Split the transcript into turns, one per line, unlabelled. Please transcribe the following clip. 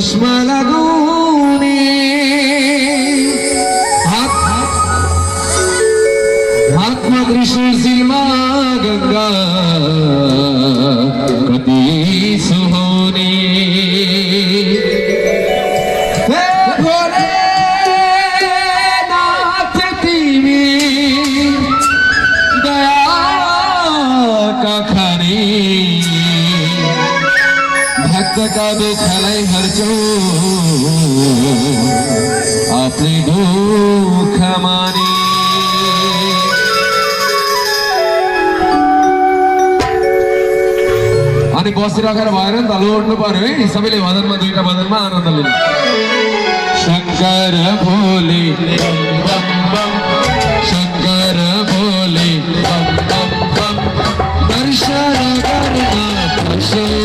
भस्म लगाउने हातमा त्रिशूल शिरमा गंगा कति सुहाउने भक्तका दुःखलाई हर्छौ आफै दुःख माने अनि बसिराखेर भएन नि त लोड्नु पर्यो है सबैले भजनमा दुईटा भजनमा आनन्द लिनु शंकर भोले बम बम शंकर भोले बम बम बम दर्शन गर्न